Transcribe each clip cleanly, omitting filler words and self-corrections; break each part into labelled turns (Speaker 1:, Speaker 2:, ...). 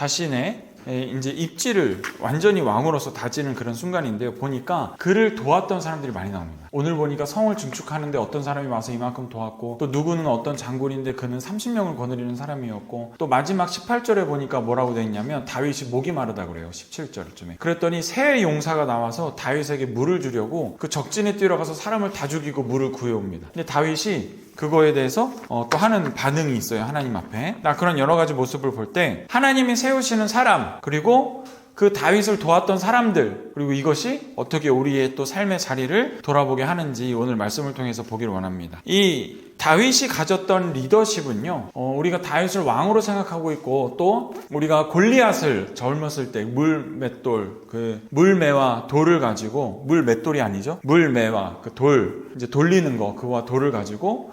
Speaker 1: 자신의 이제 입지를 완전히 왕으로서 다지는 그런 순간인데요. 보니까 그를 도왔던 사람들이 많이 나옵니다. 오늘 보니까 성을 증축하는데 어떤 사람이 와서 이만큼 도왔고, 또 누구는 어떤 장군인데 그는 30명을 거느리는 사람이었고, 또 마지막 18절에 보니까 뭐라고 되어 있냐면 다윗이 목이 마르다 그래요. 17절쯤에. 그랬더니 새 용사가 나와서 다윗에게 물을 주려고 그 적진에 뛰어가서 사람을 다 죽이고 물을 구해옵니다. 근데 다윗이 그거에 대해서 또 하는 반응이 있어요. 하나님 앞에. 그런 여러 가지 모습을 볼 때 하나님이 세우시는 사람, 그리고 그 다윗을 도왔던 사람들, 그리고 이것이 어떻게 우리의 또 삶의 자리를 돌아보게 하는지 오늘 말씀을 통해서 보기를 원합니다. 이 다윗이 가졌던 리더십은요, 우리가 다윗을 왕으로 생각하고 있고, 또 우리가 골리앗을 젊었을 때 물맷돌, 그 물매와 돌을 가지고, 물맷돌이 아니죠, 물매와 그 돌, 이제 돌리는 거, 그와 돌을 가지고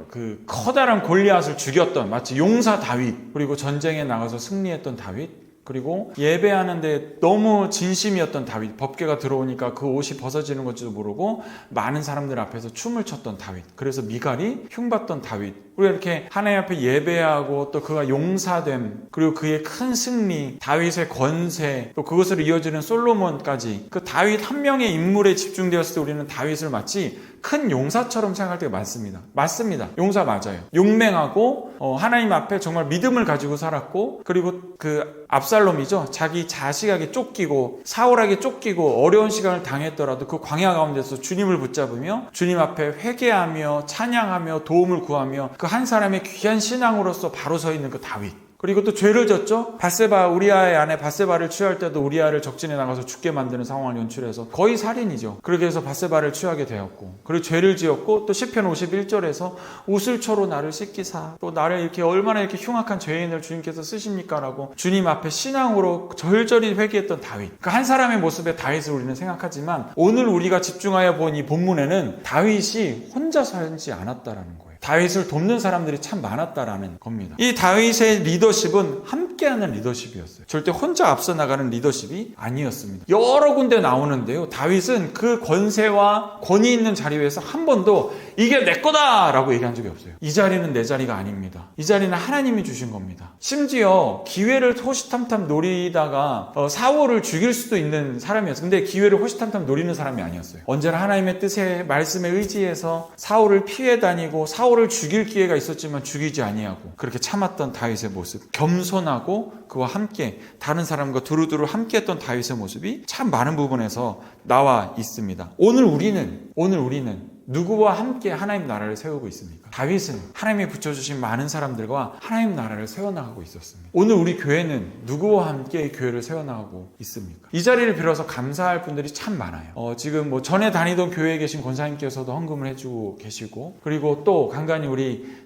Speaker 1: 그 커다란 골리앗을 죽였던, 마치 용사 다윗, 그리고 전쟁에 나가서 승리했던 다윗, 그리고 예배하는데 너무 진심이었던 다윗, 법궤가 들어오니까 그 옷이 벗어지는 건지도 모르고 많은 사람들 앞에서 춤을 췄던 다윗, 그래서 미갈이 흉봤던 다윗, 우리가 이렇게 하나님 앞에 예배하고 또 그가 용사됨, 그리고 그의 큰 승리, 다윗의 권세, 또 그것으로 이어지는 솔로몬까지, 그 다윗 한 명의 인물에 집중되었을 때 우리는 다윗을 마치 큰 용사처럼 생각할 때가 많습니다. 맞습니다. 용사 맞아요. 용맹하고 하나님 앞에 정말 믿음을 가지고 살았고, 그리고 그 압살롬이죠. 자기 자식에게 쫓기고 사울에게 쫓기고 어려운 시간을 당했더라도 그 광야 가운데서 주님을 붙잡으며 주님 앞에 회개하며 찬양하며 도움을 구하며 그 한 사람의 귀한 신앙으로서 바로 서 있는 그 다윗. 그리고 또 죄를 졌죠. 바세바, 우리아의 아내 바세바를 취할 때도 우리아를 적진에 나가서 죽게 만드는 상황을 연출해서 거의 살인이죠. 그렇게 해서 바세바를 취하게 되었고, 그리고 죄를 지었고, 또 시편 51절에서 우슬초로 나를 씻기사, 또 나를 이렇게 얼마나 이렇게 흉악한 죄인을 주님께서 쓰십니까? 라고 주님 앞에 신앙으로 절절히 회개했던 다윗. 그 한 사람의 모습에 다윗을 우리는 생각하지만, 오늘 우리가 집중하여 본 이 본문에는 다윗이 혼자 살지 않았다라는 거예요. 다윗을 돕는 사람들이 참 많았다라는 겁니다. 이 다윗의 리더십은 함께하는 리더십이었어요. 절대 혼자 앞서 나가는 리더십이 아니었습니다. 여러 군데 나오는데요, 다윗은 그 권세와 권위 있는 자리에서 한 번도 이게 내 거다 라고 얘기한 적이 없어요. 이 자리는 내 자리가 아닙니다. 이 자리는 하나님이 주신 겁니다. 심지어 기회를 호시탐탐 노리다가 사울을 죽일 수도 있는 사람이었어요. 근데 기회를 호시탐탐 노리는 사람이 아니었어요. 언제나 하나님의 뜻에, 말씀에 의지해서 사울을 피해 다니고 사울을 죽일 기회가 있었지만 죽이지 아니하고 그렇게 참았던 다윗의 모습, 겸손하고 그와 함께 다른 사람과 두루두루 함께했던 다윗의 모습이 참 많은 부분에서 나와 있습니다. 오늘 우리는 누구와 함께 하나님 나라를 세우고 있습니까? 다윗은 하나님이 붙여주신 많은 사람들과 하나님 나라를 세워나가고 있었습니다. 오늘 우리 교회는 누구와 함께 교회를 세워나가고 있습니까? 이 자리를 빌어서 감사할 분들이 참 많아요. 지금 뭐 전에 다니던 교회에 계신 권사님께서도 헌금을 해주고 계시고, 그리고 또 간간히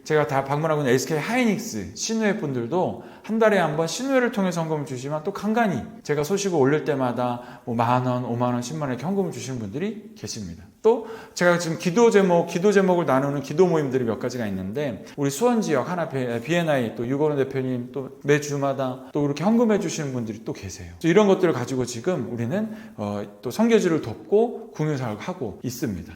Speaker 1: 제가 다 방문하고 있는 SK 하이닉스 신우회 분들도 한 달에 한 번 신우회를 통해서 헌금을 주시지만, 또 간간히 제가 소식을 올릴 때마다 뭐 10,000원, 50,000원, 10만원 이렇게 헌금을 주시는 분들이 계십니다. 또 제가 지금 기도 제목을 나누는 기도 모임들이 몇 가지가 있는데, 우리 수원 지역 하나 BNI 또 유건우 대표님 또 매주마다 또 이렇게 헌금해 주시는 분들이 또 계세요. 이런 것들을 가지고 지금 우리는 또 선교지를 돕고 궁유사역을 하고 있습니다.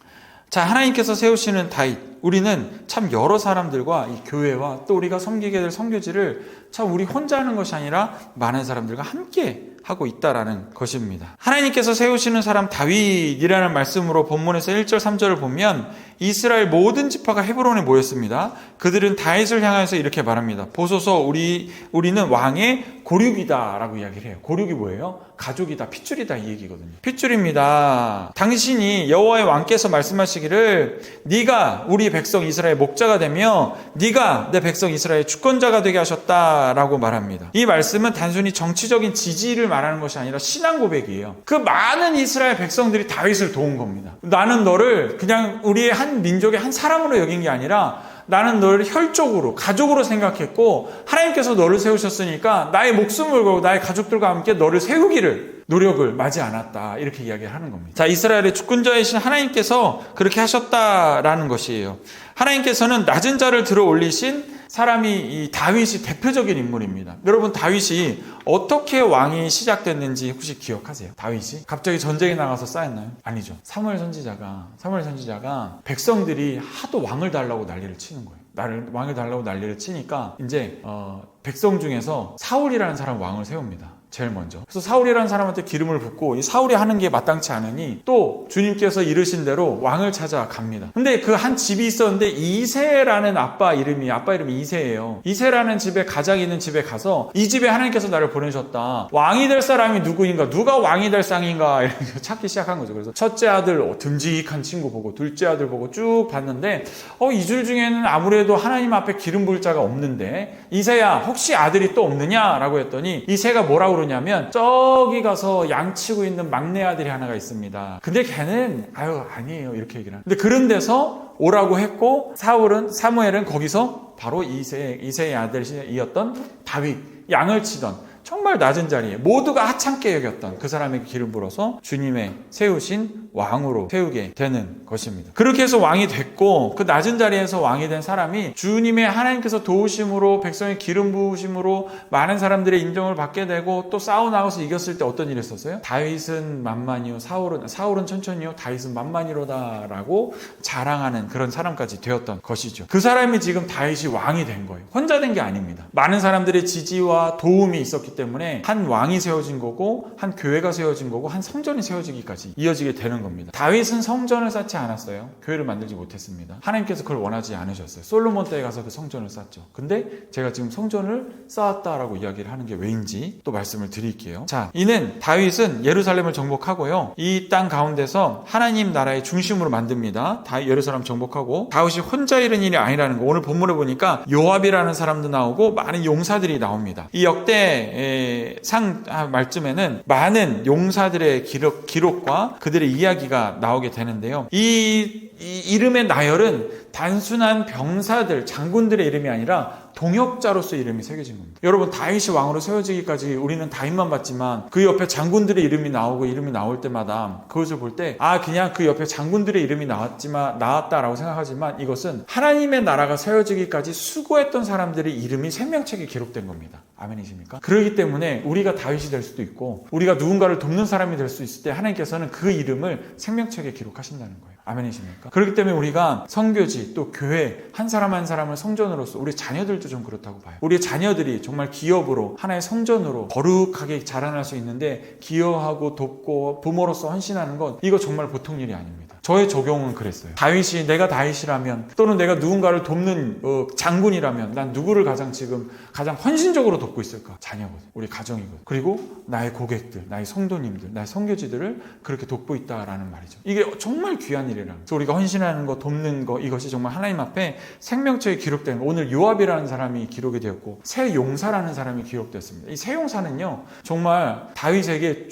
Speaker 1: 자, 하나님께서 세우시는 다윗, 우리는 참 여러 사람들과 이 교회와 또 우리가 섬기게 될 선교지를 참 우리 혼자 하는 것이 아니라 많은 사람들과 함께 하고 있다라는 것입니다. 하나님께서 세우시는 사람 다윗이라는 말씀으로 본문에서 1절 3절을 보면 이스라엘 모든 지파가 헤브론에 모였습니다. 그들은 다윗을 향해서 이렇게 말합니다. 보소서, 우리는 왕의 고륙이다 라고 이야기를 해요. 고륙이 뭐예요? 가족이다, 핏줄이다 이 얘기거든요. 핏줄입니다. 당신이 여호와의 왕께서 말씀하시기를 네가 우리 백성 이스라엘 목자가 되며 네가 내 백성 이스라엘 주권자가 되게 하셨다라고 말합니다. 이 말씀은 단순히 정치적인 지지를 말하는 것이 아니라 신앙 고백이에요. 그 많은 이스라엘 백성들이 다윗을 도운 겁니다. 나는 너를 그냥 우리의 한 민족의 한 사람으로 여긴 게 아니라 나는 너를 혈족으로, 가족으로 생각했고 하나님께서 너를 세우셨으니까 나의 목숨을 걸고 나의 가족들과 함께 너를 세우기를 노력을 마지 않았다, 이렇게 이야기를 하는 겁니다. 자, 이스라엘의 주권자이신 하나님께서 그렇게 하셨다라는 것이에요. 하나님께서는 낮은 자를 들어 올리신 사람이 이 다윗이 대표적인 인물입니다. 여러분, 다윗이 어떻게 왕이 시작됐는지 혹시 기억하세요? 다윗이 갑자기 전쟁에 나가서 쌓였나요? 아니죠. 사무엘 선지자가 백성들이 하도 왕을 달라고 난리를 치는 거예요. 왕을 달라고 난리를 치니까 이제 백성 중에서 사울이라는 사람 왕을 세웁니다. 제일 먼저. 그래서 사울이라는 사람한테 기름을 붓고 이 사울이 하는 게 마땅치 않으니 또 주님께서 이르신 대로 왕을 찾아갑니다. 근데 그 한 집이 있었는데 이새라는 아빠 이름이 이새예요. 이새라는 집에 가장 있는 집에 가서 이 집에 하나님께서 나를 보내셨다. 왕이 될 사람이 누구인가? 누가 왕이 될 상인가? 이렇게 찾기 시작한 거죠. 그래서 첫째 아들 듬직한 친구 보고 둘째 아들 보고 쭉 봤는데 이 줄 중에는 아무래도 하나님 앞에 기름 부을 자가 없는데 이새야 혹시 아들이 또 없느냐라고 했더니 이새가 뭐라고 그러냐면 저기 가서 양치고 있는 막내 아들이 하나가 있습니다. 근데 걔는 아니에요 이렇게 얘기를 하는. 근데 그런 데서 오라고 했고 사무엘은 거기서 바로 이새의 아들이었던 다윗 양을 치던 정말 낮은 자리에 모두가 하찮게 여겼던 그 사람에게 기름 부어서 주님의 세우신 왕으로 세우게 되는 것입니다. 그렇게 해서 왕이 됐고 그 낮은 자리에서 왕이 된 사람이 주님의 하나님께서 도우심으로 백성의 기름 부으심으로 많은 사람들의 인정을 받게 되고 또 싸워나가서 이겼을 때 어떤 일을 했었어요? 다윗은 만만이요 사울은 천천히요 다윗은 만만이로다라고 자랑하는 그런 사람까지 되었던 것이죠. 그 사람이 지금 다윗이 왕이 된 거예요. 혼자 된 게 아닙니다. 많은 사람들의 지지와 도움이 있었기 때문에 한 왕이 세워진 거고 한 교회가 세워진 거고 한 성전이 세워지기까지 이어지게 되는 겁니다. 다윗은 성전을 쌓지 않았어요. 교회를 만들지 못했습니다. 하나님께서 그걸 원하지 않으셨어요. 솔로몬 때에 가서 그 성전을 쌓죠. 근데 제가 지금 성전을 쌓았다라고 이야기를 하는 게 왜인지 또 말씀을 드릴게요. 자, 이는 다윗은 예루살렘을 정복하고요. 이 땅 가운데서 하나님 나라의 중심으로 만듭니다. 예루살렘 정복하고 다윗이 혼자 이룬 일이 아니라는 거. 오늘 본문에 보니까 요압이라는 사람도 나오고 많은 용사들이 나옵니다. 이 역대 말쯤에는 많은 용사들의 기록과 그들의 이야기가 나오게 되는데요. 이 이름의 나열은 단순한 병사들, 장군들의 이름이 아니라 동역자로서의 이름이 새겨진 겁니다. 여러분 다윗이 왕으로 세워지기까지 우리는 다윗만 봤지만 그 옆에 장군들의 이름이 나올 때마다 그것을 볼 때 그냥 그 옆에 장군들의 이름이 나왔다라고 생각하지만 이것은 하나님의 나라가 세워지기까지 수고했던 사람들의 이름이 생명책에 기록된 겁니다. 아멘이십니까? 그렇기 때문에 우리가 다윗이 될 수도 있고 우리가 누군가를 돕는 사람이 될 수 있을 때 하나님께서는 그 이름을 생명책에 기록하신다는 거예요. 아멘이십니까? 그렇기 때문에 우리가 선교지 또 교회 한 사람 한 사람을 성전으로서 우리 자녀들도 좀 그렇다고 봐요. 우리 자녀들이 정말 기업으로 하나의 성전으로 거룩하게 자라날 수 있는데 기여하고 돕고 부모로서 헌신하는 것 이거 정말 보통 일이 아닙니다. 저의 적용은 그랬어요. 내가 다윗이라면 또는 내가 누군가를 돕는 장군이라면 난 누구를 가장 헌신적으로 돕고 있을까? 자녀거든. 우리 가정이거든. 그리고 나의 고객들, 나의 성도님들, 나의 선교지들을 그렇게 돕고 있다라는 말이죠. 이게 정말 귀한 일이라는 거죠. 우리가 헌신하는 거, 돕는 거 이것이 정말 하나님 앞에 생명체에 기록된 오늘 요압이라는 사람이 기록이 되었고 새 용사라는 사람이 기록됐습니다. 이 새 용사는요 정말 다윗에게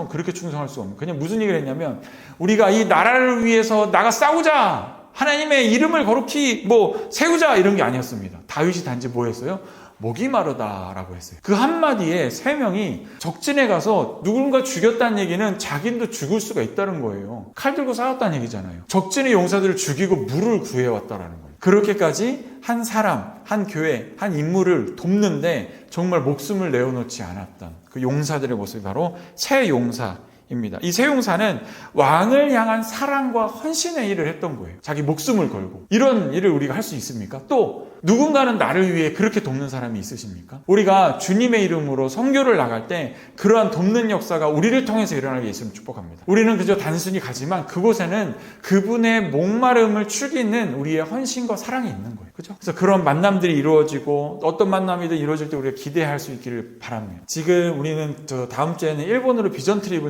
Speaker 1: 그렇게 충성할 수 없는 그냥 무슨 얘기를 했냐면 우리가 이 나라를 위해서 나가 싸우자 하나님의 이름을 거룩히 세우자 이런 게 아니었습니다. 다윗이 단지 뭐 했어요? 목이 마르다라고 했어요. 그 한마디에 세 명이 적진에 가서 누군가 죽였다는 얘기는 자기도 죽을 수가 있다는 거예요. 칼 들고 싸웠다는 얘기잖아요. 적진의 용사들을 죽이고 물을 구해왔다라는 거예요. 그렇게까지 한 사람, 한 교회, 한 인물을 돕는데 정말 목숨을 내어놓지 않았던 그 용사들의 모습이 바로 새 용사입니다. 이 새 용사는 왕을 향한 사랑과 헌신의 일을 했던 거예요. 자기 목숨을 걸고. 이런 일을 우리가 할 수 있습니까? 또 누군가는 나를 위해 그렇게 돕는 사람이 있으십니까? 우리가 주님의 이름으로 선교를 나갈 때 그러한 돕는 역사가 우리를 통해서 일어나게 있으면 축복합니다. 우리는 그저 단순히 가지만 그곳에는 그분의 목마름을 죽이는 우리의 헌신과 사랑이 있는 거예요. 그죠? 그래서 그런 만남들이 이루어지고 어떤 만남이든 이루어질 때 우리가 기대할 수 있기를 바랍니다. 지금 우리는 다음 주에는 일본으로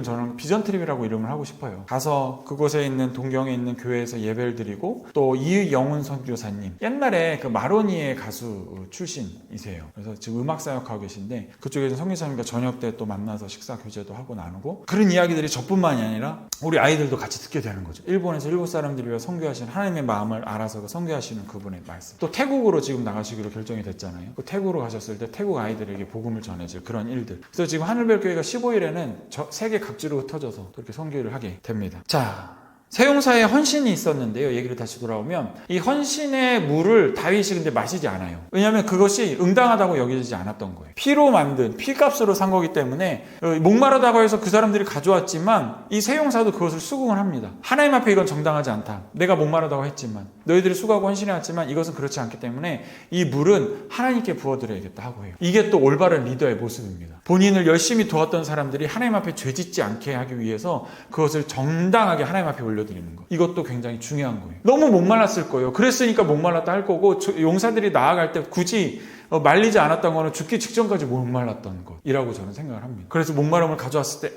Speaker 1: 저는 비전 트립이라고 이름을 하고 싶어요. 가서 그곳에 있는 동경에 있는 교회에서 예배를 드리고 또 이영훈 선교사님 옛날에 그 마로니의 가수 출신이세요. 그래서 지금 음악 사역하고 계신데 그쪽에서 선교사님과 저녁 때 또 만나서 식사 교제도 하고 나누고 그런 이야기들이 저뿐만이 아니라 우리 아이들도 같이 듣게 되는 거죠. 일본에서 일본 사람들을 위해 선교하시는 하나님의 마음을 알아서 선교하시는 그분의 말씀. 또 태국으로 지금 나가시기로 결정이 됐잖아요. 그 태국으로 가셨을 때 태국 아이들에게 복음을 전해질 그런 일들. 그래서 지금 하늘별교회가 15일에는 세계 각지로 흩어져서 그렇게 선교를 하게 됩니다. 자, 세용사의 헌신이 있었는데요. 얘기를 다시 돌아오면 이 헌신의 물을 다윗이 근데 마시지 않아요. 왜냐하면 그것이 응당하다고 여겨지지 않았던 거예요. 피로 만든 피값으로 산 거기 때문에 목마르다고 해서 그 사람들이 가져왔지만 이 세용사도 그것을 수긍을 합니다. 하나님 앞에 이건 정당하지 않다. 내가 목마르다고 했지만 너희들이 수고하고 헌신해왔지만 이것은 그렇지 않기 때문에 이 물은 하나님께 부어드려야겠다 하고 해요. 이게 또 올바른 리더의 모습입니다. 본인을 열심히 도왔던 사람들이 하나님 앞에 죄짓지 않게 하기 위해서 그것을 정당하게 하나님 앞에 올려드리는 것. 이것도 굉장히 중요한 거예요. 너무 목말랐을 거예요. 그랬으니까 목말랐다 할 거고 용사들이 나아갈 때 굳이 말리지 않았던 거는 죽기 직전까지 목말랐던 것이라고 저는 생각을 합니다. 그래서 목마름을 가져왔을 때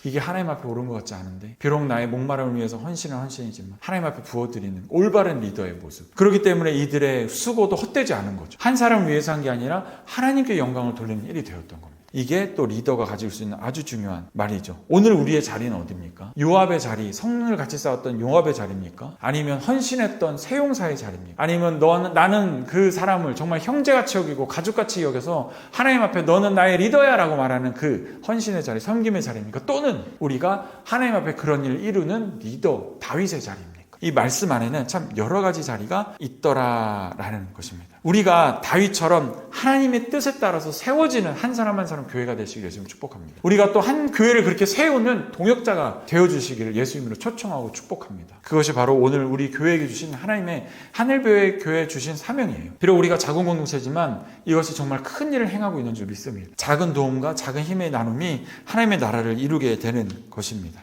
Speaker 1: 이게 하나님 앞에 옳은 것 같지 않은데 비록 나의 목마름을 위해서 헌신은 헌신이지만 하나님 앞에 부어드리는 올바른 리더의 모습. 그렇기 때문에 이들의 수고도 헛되지 않은 거죠. 한 사람을 위해서 한 게 아니라 하나님께 영광을 돌리는 일이 되었던 겁니다. 이게 또 리더가 가질 수 있는 아주 중요한 말이죠. 오늘 우리의 자리는 어디입니까? 요압의 자리, 성문을 같이 쌓았던 요압의 자리입니까? 아니면 헌신했던 세용사의 자리입니까? 아니면 나는 그 사람을 정말 형제같이 여기고 가족같이 여겨서 하나님 앞에 너는 나의 리더야 라고 말하는 그 헌신의 자리, 섬김의 자리입니까? 또는 우리가 하나님 앞에 그런 일을 이루는 리더, 다윗의 자리입니까? 이 말씀 안에는 참 여러 가지 자리가 있더라라는 것입니다. 우리가 다윗처럼 하나님의 뜻에 따라서 세워지는 한 사람 한 사람 교회가 되시기를 예수님 축복합니다. 우리가 또 한 교회를 그렇게 세우는 동역자가 되어주시기를 예수님으로 초청하고 축복합니다. 그것이 바로 오늘 우리 교회에게 주신 하나님의 하늘교회에 주신 사명이에요. 비록 우리가 작은 공동체지만 이것이 정말 큰 일을 행하고 있는 줄 믿습니다. 작은 도움과 작은 힘의 나눔이 하나님의 나라를 이루게 되는 것입니다.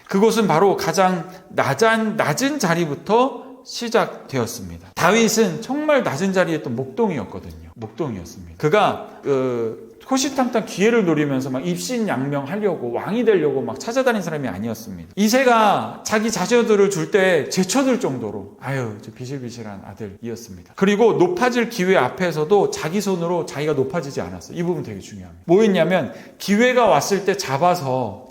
Speaker 1: 그것은 바로 가장 낮은 자리부터 시작되었습니다. 다윗은 정말 낮은 자리에 또 목동이었거든요. 목동이었습니다. 그가 호시탐탐 기회를 노리면서 막 입신양명하려고 왕이 되려고 막 찾아다닌 사람이 아니었습니다. 이새가 자기 자녀들을 줄 때 제쳐들 정도로 저 비실비실한 아들이었습니다. 그리고 높아질 기회 앞에서도 자기 손으로 자기가 높아지지 않았어요. 이 부분 되게 중요합니다. 뭐였냐면 기회가 왔을 때 잡아서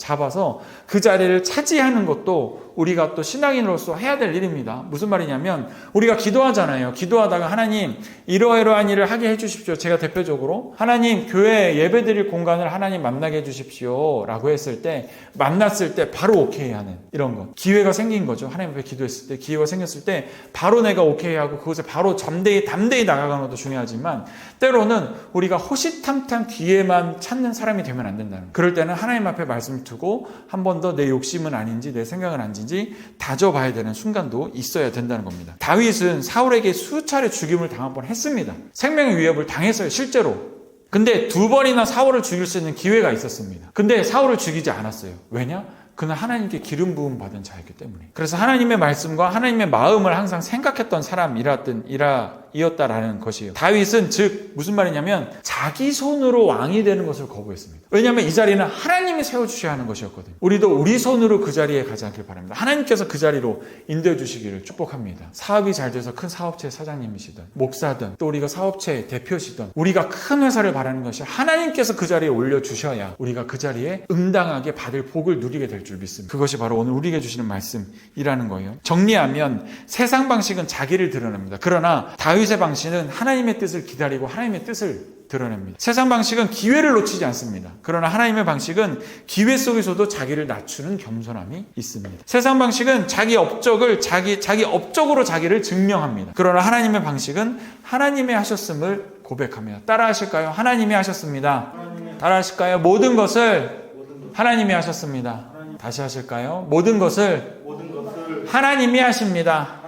Speaker 1: 그 자리를 차지하는 것도 우리가 또 신앙인으로서 해야 될 일입니다. 무슨 말이냐면 우리가 기도하잖아요. 기도하다가 하나님 이러이러한 일을 하게 해주십시오. 제가 대표적으로 하나님 교회 예배드릴 공간을 하나님 만나게 해주십시오 라고 했을 때 만났을 때 바로 오케이 하는 이런 것. 기회가 생긴 거죠. 하나님 앞에 기도했을 때 기회가 생겼을 때 바로 내가 오케이 하고 그것에 바로 담대히 나가가는 것도 중요하지만 때로는 우리가 호시탐탐 기회만 찾는 사람이 되면 안 된다는 거예요. 그럴 때는 하나님 앞에 말씀을 두고 한 번 더 내 욕심은 아닌지 내 생각은 아닌지 다져봐야 되는 순간도 있어야 된다는 겁니다. 다윗은 사울에게 수차례 죽임을 당한 번 했습니다. 생명의 위협을 당했어요. 실제로. 근데 2번이나 사울을 죽일 수 있는 기회가 있었습니다. 근데 사울을 죽이지 않았어요. 왜냐? 그는 하나님께 기름 부음 받은 자였기 때문에. 그래서 하나님의 말씀과 하나님의 마음을 항상 생각했던 사람이었다라는 것이에요. 다윗은 즉 무슨 말이냐면 자기 손으로 왕이 되는 것을 거부했습니다. 왜냐하면 이 자리는 하나님이 세워주셔야 하는 것이었거든요. 우리도 우리 손으로 그 자리에 가지 않길 바랍니다. 하나님께서 그 자리로 인도해 주시기를 축복합니다. 사업이 잘 돼서 큰 사업체 사장님이시든 목사든 또 우리가 사업체 대표시든 우리가 큰 회사를 바라는 것이 하나님께서 그 자리에 올려주셔야 우리가 그 자리에 응당하게 받을 복을 누리게 될 줄 믿습니다. 그것이 바로 오늘 우리에게 주시는 말씀이라는 거예요. 정리하면 세상 방식은 자기를 드러냅니다. 그러나 다윗의 방식은 하나님의 뜻을 기다리고 하나님의 뜻을 드러냅니다. 세상 방식은 기회를 놓치지 않습니다. 그러나 하나님의 방식은 기회 속에서도 자기를 낮추는 겸손함이 있습니다. 세상 방식은 자기 업적으로 자기를 증명합니다. 그러나 하나님의 방식은 하나님의 하셨음을 고백합니다. 따라하실까요? 하나님이 하셨습니다. 따라하실까요? 모든 것을 하나님이 하셨습니다. 다시 하실까요? 모든 것을 하나님이 하십니다.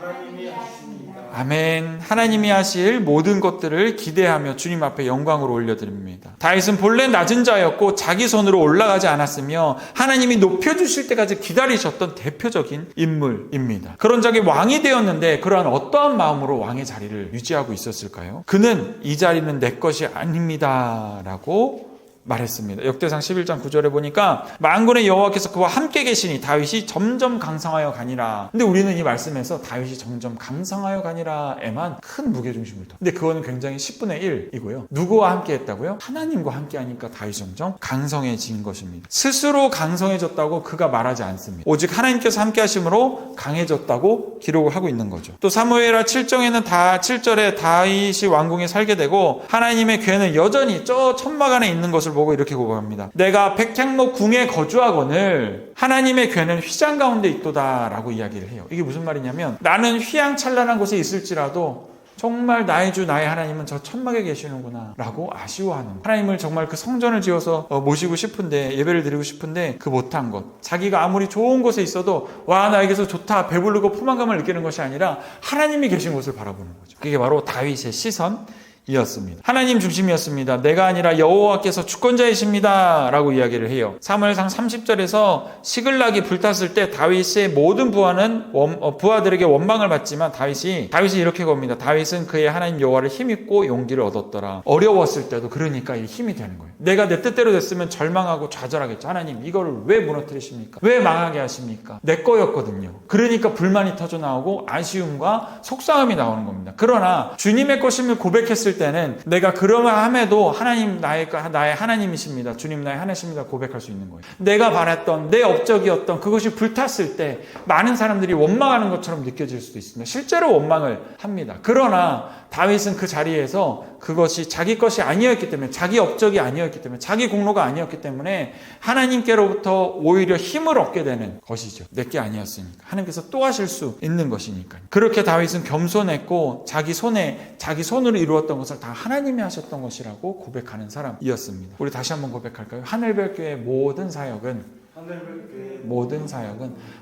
Speaker 1: 아멘. 하나님이 하실 모든 것들을 기대하며 주님 앞에 영광으로 올려드립니다. 다윗은 본래 낮은 자였고 자기 손으로 올라가지 않았으며 하나님이 높여주실 때까지 기다리셨던 대표적인 인물입니다. 그런 적이 왕이 되었는데 그러한 어떠한 마음으로 왕의 자리를 유지하고 있었을까요? 그는 이 자리는 내 것이 아닙니다 라고 말했습니다. 역대상 11장 9절에 보니까 만군의 여호와께서 그와 함께 계시니 다윗이 점점 강성하여 가니라. 근데 우리는 이 말씀에서 다윗이 점점 강성하여 가니라에만 큰 무게중심을 둬. 근데 그거는 굉장히 10분의 1이고요. 누구와 함께 했다고요? 하나님과 함께 하니까 다윗이 점점 강성해진 것입니다. 스스로 강성해졌다고 그가 말하지 않습니다. 오직 하나님께서 함께 하심으로 강해졌다고 기록을 하고 있는 거죠. 또 사무엘하 7절에 다윗이 왕궁에 살게 되고 하나님의 괴는 여전히 저 천막 안에 있는 것을 보고 보고 이렇게 고백합니다. 내가 백향목 궁에 거주하거늘 하나님의 궤는 휘장 가운데 있도다 라고 이야기를 해요. 이게 무슨 말이냐면 나는 휘황찬란한 곳에 있을지라도 정말 나의 주 나의 하나님은 저 천막에 계시는구나 라고 아쉬워하는 것. 하나님을 정말 그 성전을 지어서 모시고 싶은데, 예배를 드리고 싶은데 그 못한 것, 자기가 아무리 좋은 곳에 있어도 와 나에게서 좋다 배부르고 포만감을 느끼는 것이 아니라 하나님이 계신 곳을 바라보는 거죠. 그게 바로 다윗의 시선이었습니다. 하나님 중심이었습니다. 내가 아니라 여호와께서 주권자이십니다 라고 이야기를 해요. 사무엘상 30절에서 시글락이 불탔을 때 다윗의 모든 부하들에게 원망을 받지만 다윗이 이렇게 겁니다. 다윗은 그의 하나님 여호와를 힘입고 용기를 얻었더라. 어려웠을 때도 그러니까 힘이 되는 거예요. 내가 내 뜻대로 됐으면 절망하고 좌절하겠죠. 하나님 이거를 왜 무너뜨리십니까? 왜 망하게 하십니까? 내 거였거든요. 그러니까 불만이 터져 나오고 아쉬움과 속상함이 나오는 겁니다. 그러나 주님의 것임을 고백했을 때는 내가 그러함에도 하나님 나의 하나님이십니다. 주님 나의 하나님이십니다. 고백할 수 있는 거예요. 내가 바랬던 내 업적이었던 그것이 불탔을 때 많은 사람들이 원망하는 것처럼 느껴질 수도 있습니다. 실제로 원망을 합니다. 그러나 다윗은 그 자리에서 그것이 자기 것이 아니었기 때문에, 자기 업적이 아니었기 때문에, 자기 공로가 아니었기 때문에 하나님께로부터 오히려 힘을 얻게 되는 것이죠. 내게 아니었으니까. 하나님께서 또 하실 수 있는 것이니까요. 그렇게 다윗은 겸손했고 자기 손으로 이루었던 것을 다 하나님이 하셨던 것이라고 고백하는 사람이었습니다. 우리 다시 한번 고백할까요? 하늘별교의 모든 사역은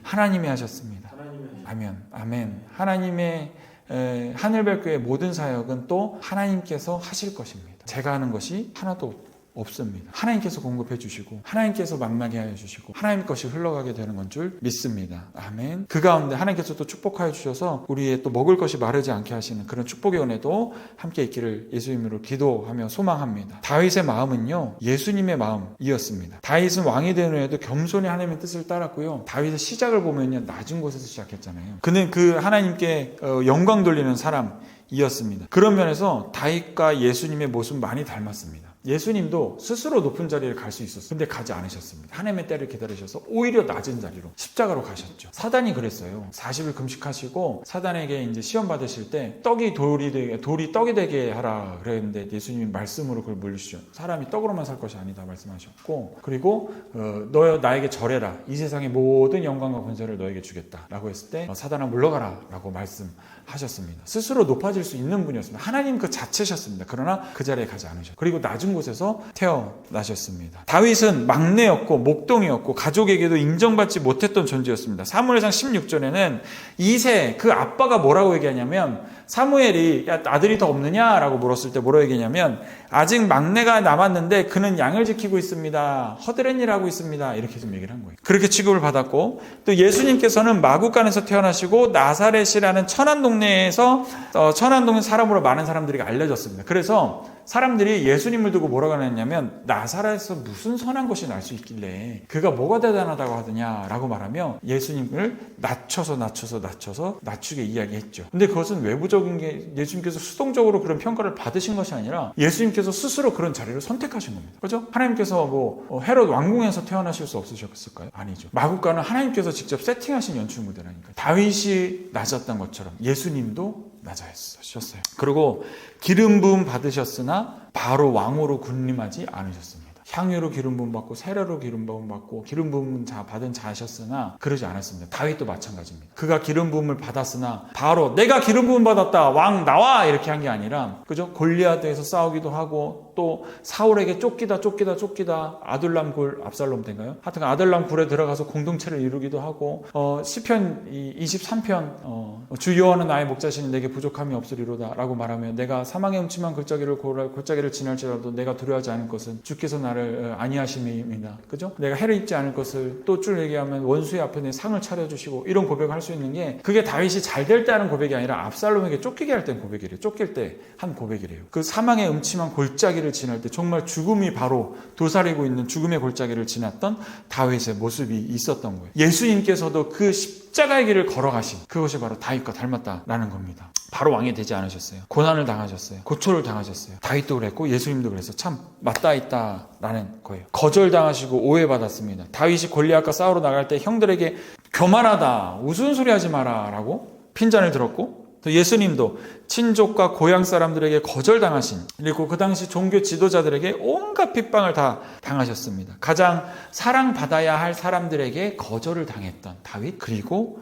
Speaker 1: 하나님이 하셨습니다. 아멘. 하늘별교의 모든 사역은 또 하나님께서 하실 것입니다. 제가 하는 것이 하나도 없습니다. 하나님께서 공급해 주시고 하나님께서 만나게 하여 주시고 하나님 것이 흘러가게 되는 건 줄 믿습니다. 아멘. 그 가운데 하나님께서 또 축복하여 주셔서 우리의 또 먹을 것이 마르지 않게 하시는 그런 축복의 은혜도 함께 있기를 예수 이름으로 기도하며 소망합니다. 다윗의 마음은요 예수님의 마음이었습니다. 다윗은 왕이 되는 후에도 겸손히 하나님의 뜻을 따랐고요. 다윗의 시작을 보면요 낮은 곳에서 시작했잖아요. 그는 그 하나님께 영광 돌리는 사람이었습니다. 그런 면에서 다윗과 예수님의 모습은 많이 닮았습니다. 예수님도 스스로 높은 자리를 갈 수 있었어요. 근데 가지 않으셨습니다. 하나님의 때를 기다리셔서 오히려 낮은 자리로 십자가로 가셨죠. 사단이 그랬어요. 40일 금식하시고 사단에게 이제 시험 받으실 때 돌이 떡이 되게 하라 그랬는데 예수님이 말씀으로 그걸 물리시죠. 사람이 떡으로만 살 것이 아니다 말씀하셨고, 그리고 너 나에게 절해라. 이 세상의 모든 영광과 권세를 너에게 주겠다라고 했을 때 사단아 물러가라라고 말씀하셨습니다. 스스로 높아질 수 있는 분이었습니다. 하나님 그 자체셨습니다. 그러나 그 자리에 가지 않으셨고, 그리고 낮은 곳에서 태어나셨습니다. 다윗은 막내였고 목동이었고 가족에게도 인정받지 못했던 존재였습니다. 사무엘상 16절에는 이세 그 아빠가 뭐라고 얘기하냐면, 사무엘이 야 아들이 더 없느냐라고 물었을 때 뭐라고 얘기하냐면 아직 막내가 남았는데 그는 양을 지키고 있습니다. 허드렛 일하고 있습니다. 이렇게 좀 얘기를 한 거예요. 그렇게 취급을 받았고, 또 예수님께서는 마구간에서 태어나시고 나사렛이라는 천안 동네에서 천안 동네 사람으로 많은 사람들이 알려졌습니다. 그래서 사람들이 예수님을 두고 뭐라고 하냐면 나사렛에서 무슨 선한 것이 날 수 있길래 그가 뭐가 대단하다고 하더냐라고 말하며 예수님을 낮추게 이야기했죠. 근데 그것은 외부적인 게 예수님께서 수동적으로 그런 평가를 받으신 것이 아니라 예수님께서 스스로 그런 자리를 선택하신 겁니다. 그렇죠? 하나님께서 헤롯 왕궁에서 태어나실 수 없으셨을까요? 아니죠. 마구간은 하나님께서 직접 세팅하신 연출 무대라니까요. 다윗이 낮았던 것처럼 예수님도 낮아졌어요. 그리고 기름 부음 받으셨으나 바로 왕으로 군림하지 않으셨습니다. 향유로 기름 부음 받고 세례로 기름 부음 받고 기름 부음 받은 자셨으나 그러지 않았습니다. 다윗도 마찬가지입니다. 그가 기름 부음을 받았으나 바로 내가 기름 부음 받았다 왕 나와 이렇게 한 게 아니라, 그죠? 골리앗에서 싸우기도 하고 또 사울에게 쫓기다 아둘람 굴 압살롬 된가요? 하여튼 아둘람 굴에 들어가서 공동체를 이루기도 하고, 시편 23편 주 여호와는 나의 목자시니 내게 부족함이 없으리로다 라고 말하며 내가 사망의 음침한 골짜기를 지날지라도 내가 두려워하지 않을 것은 주께서 나를 아니하심입니다. 그죠? 내가 해를 입지 않을 것을, 또 줄 얘기하면 원수의 앞에 내 상을 차려주시고, 이런 고백을 할 수 있는 게 그게 다윗이 잘 될 때 하는 고백이 아니라 압살롬에게 쫓기게 할 땐 고백이래요. 쫓길 때 한 고백이래요. 그 사망의 음침한 골짜기를 지날 때 정말 죽음이 바로 도사리고 있는 죽음의 골짜기를 지났던 다윗의 모습이 있었던 거예요. 예수님께서도 그 십자가의 길을 걸어가신 그것이 바로 다윗과 닮았다라는 겁니다. 바로 왕이 되지 않으셨어요. 고난을 당하셨어요. 고초를 당하셨어요. 다윗도 그랬고 예수님도 그래서 참 맞닿아 있다라는 거예요. 거절당하시고 오해받았습니다. 다윗이 골리앗과 싸우러 나갈 때 형들에게 교만하다, 우스운 소리 하지 마라 라고 핀잔을 들었고, 또 예수님도 친족과 고향 사람들에게 거절당하신, 그리고 그 당시 종교 지도자들에게 온갖 핍박을 다 당하셨습니다. 가장 사랑받아야 할 사람들에게 거절을 당했던 다윗, 그리고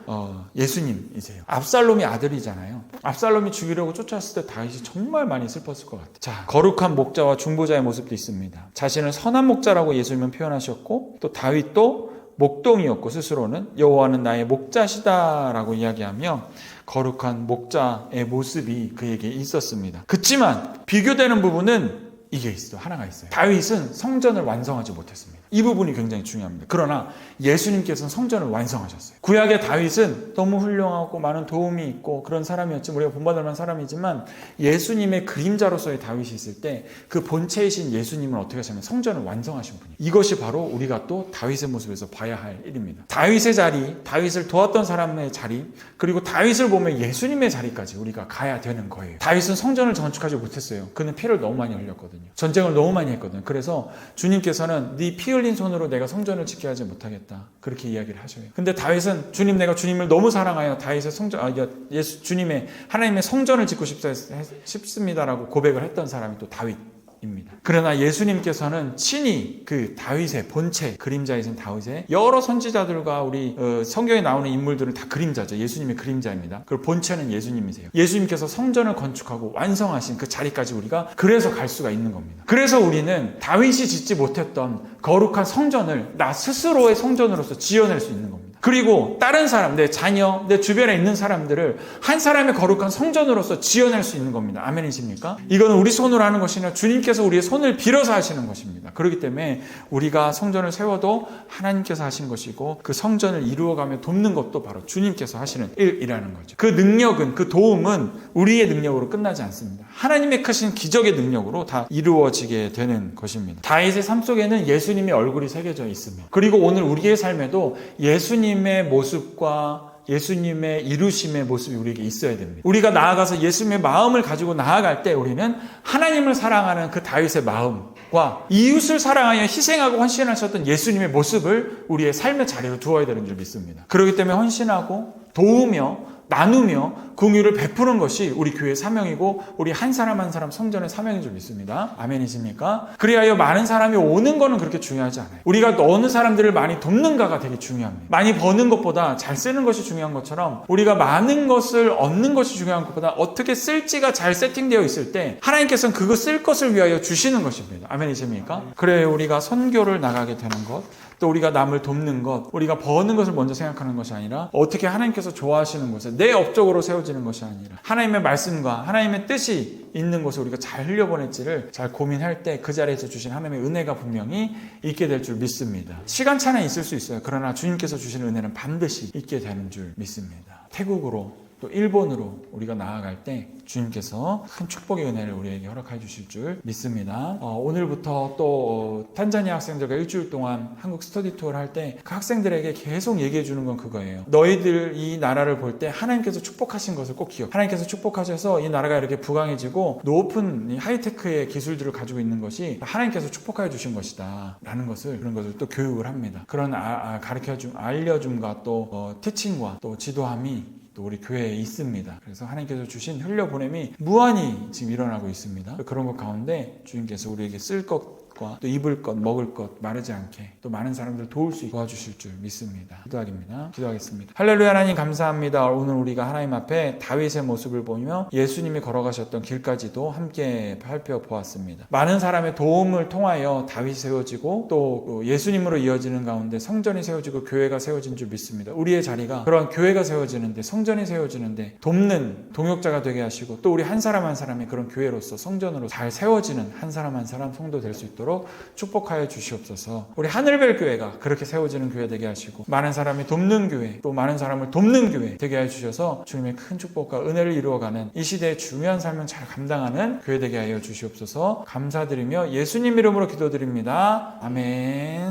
Speaker 1: 예수님이세요. 압살롬이 아들이잖아요. 압살롬이 죽이려고 쫓아왔을 때 다윗이 정말 많이 슬펐을 것 같아요. 자, 거룩한 목자와 중보자의 모습도 있습니다. 자신을 선한 목자라고 예수님은 표현하셨고, 또 다윗도 목동이었고 스스로는 여호와는 나의 목자시다라고 이야기하며 거룩한 목자의 모습이 그에게 있었습니다. 그렇지만 비교되는 부분은 이게 하나가 있어요. 다윗은 성전을 완성하지 못했습니다. 이 부분이 굉장히 중요합니다. 그러나 예수님께서는 성전을 완성하셨어요. 구약의 다윗은 너무 훌륭하고 많은 도움이 있고 그런 사람이었지, 우리가 본받을 만한 사람이지만 예수님의 그림자로서의 다윗이 있을 때 그 본체이신 예수님은 어떻게 하시냐면 성전을 완성하신 분이에요. 이것이 바로 우리가 또 다윗의 모습에서 봐야 할 일입니다. 다윗의 자리, 다윗을 도왔던 사람의 자리, 그리고 다윗을 보면 예수님의 자리까지 우리가 가야 되는 거예요. 다윗은 성전을 건축하지 못했어요. 그는 피를 너무 많이 흘렸거든요. 전쟁을 너무 많이 했거든요. 그래서 주님께서는 네 피 흘린 손으로 내가 성전을 짓게 하지 못하겠다, 그렇게 이야기를 하셔요. 근데 다윗은 주님, 내가 주님을 너무 사랑하여 다윗의 주님의 하나님의 성전을 짓고 싶습니다라고 고백을 했던 사람이 또 다윗입니다. 그러나 예수님께서는 친히 그 다윗의 본체, 그림자이신 다윗의 여러 선지자들과 우리 성경에 나오는 인물들은 다 그림자죠. 예수님의 그림자입니다. 그리고 본체는 예수님이세요. 예수님께서 성전을 건축하고 완성하신 그 자리까지 우리가 그래서 갈 수가 있는 겁니다. 그래서 우리는 다윗이 짓지 못했던 거룩한 성전을 나 스스로의 성전으로서 지어낼 수 있는 겁니다. 그리고 다른 사람, 내 자녀, 내 주변에 있는 사람들을 한 사람의 거룩한 성전으로서 지어낼 수 있는 겁니다. 아멘이십니까? 이거는 우리 손으로 하는 것이 아니라 주님께서 우리의 손을 빌어서 하시는 것입니다. 그렇기 때문에 우리가 성전을 세워도 하나님께서 하신 것이고, 그 성전을 이루어가며 돕는 것도 바로 주님께서 하시는 일이라는 거죠. 그 능력은, 그 도움은 우리의 능력으로 끝나지 않습니다. 하나님의 크신 기적의 능력으로 다 이루어지게 되는 것입니다. 다윗의 삶 속에는 예수님의 얼굴이 새겨져 있습니다. 그리고 오늘 우리의 삶에도 예수님의 모습과 예수님의 이루심의 모습이 우리에게 있어야 됩니다. 우리가 나아가서 예수님의 마음을 가지고 나아갈 때 우리는 하나님을 사랑하는 그 다윗의 마음과 이웃을 사랑하여 희생하고 헌신하셨던 예수님의 모습을 우리의 삶의 자리로 두어야 되는 줄 믿습니다. 그렇기 때문에 헌신하고 도우며 나누며 긍휼을 베푸는 것이 우리 교회의 사명이고 우리 한 사람 한 사람 성전의 사명인 줄 믿습니다. 아멘이십니까? 그리하여 많은 사람이 오는 거는 그렇게 중요하지 않아요. 우리가 어느 사람들을 많이 돕는가가 되게 중요합니다. 많이 버는 것보다 잘 쓰는 것이 중요한 것처럼 우리가 많은 것을 얻는 것이 중요한 것보다 어떻게 쓸지가 잘 세팅되어 있을 때 하나님께서는 그거 쓸 것을 위하여 주시는 것입니다. 아멘이십니까? 그래 우리가 선교를 나가게 되는 것, 또 우리가 남을 돕는 것, 우리가 버는 것을 먼저 생각하는 것이 아니라 어떻게 하나님께서 좋아하시는 곳에 내 업적으로 세워지는 것이 아니라 하나님의 말씀과 하나님의 뜻이 있는 곳에 우리가 잘 흘려보낼지를 잘 고민할 때 그 자리에서 주신 하나님의 은혜가 분명히 있게 될 줄 믿습니다. 시간차는 있을 수 있어요. 그러나 주님께서 주시는 은혜는 반드시 있게 되는 줄 믿습니다. 태국으로 또 일본으로 우리가 나아갈 때 주님께서 큰 축복의 은혜를 우리에게 허락해 주실 줄 믿습니다. 오늘부터 또 탄자니아 학생들과 일주일 동안 한국 스터디 투어를 할 때 그 학생들에게 계속 얘기해 주는 건 그거예요. 너희들 이 나라를 볼 때 하나님께서 축복하신 것을 꼭 기억. 하나님께서 축복하셔서 이 나라가 이렇게 부강해지고 높은 하이테크의 기술들을 가지고 있는 것이 하나님께서 축복해 주신 것이다 라는 것을, 그런 것을 또 교육을 합니다. 그런 알려줌과 또 티칭과 또 지도함이 또 우리 교회에 있습니다. 그래서 하나님께서 주신 흘려보냄이 무한히 지금 일어나고 있습니다. 그런 것 가운데 주님께서 우리에게 쓸 것과 또 입을 것, 먹을 것 마르지 않게 또 많은 사람들을 도울 수 있게 도와주실 줄 믿습니다. 기도하겠습니다. 할렐루야. 하나님 감사합니다. 오늘 우리가 하나님 앞에 다윗의 모습을 보며 예수님이 걸어가셨던 길까지도 함께 살펴보았습니다. 많은 사람의 도움을 통하여 다윗이 세워지고 또 예수님으로 이어지는 가운데 성전이 세워지고 교회가 세워진 줄 믿습니다. 우리의 자리가 그런 교회가 세워지는데, 성전이 세워지는데 돕는 동역자가 되게 하시고 또 우리 한 사람 한 사람이 그런 교회로서 성전으로 잘 세워지는 한 사람 한 사람 성도 될 수 있도록 축복하여 주시옵소서. 우리 하늘별 교회가 그렇게 세워지는 교회 되게 하시고 많은 사람이 돕는 교회, 또 많은 사람을 돕는 교회 되게 하여 주셔서 주님의 큰 축복과 은혜를 이루어가는 이 시대의 중요한 삶을 잘 감당하는 교회 되게 하여 주시옵소서. 감사드리며 예수님 이름으로 기도드립니다. 아멘.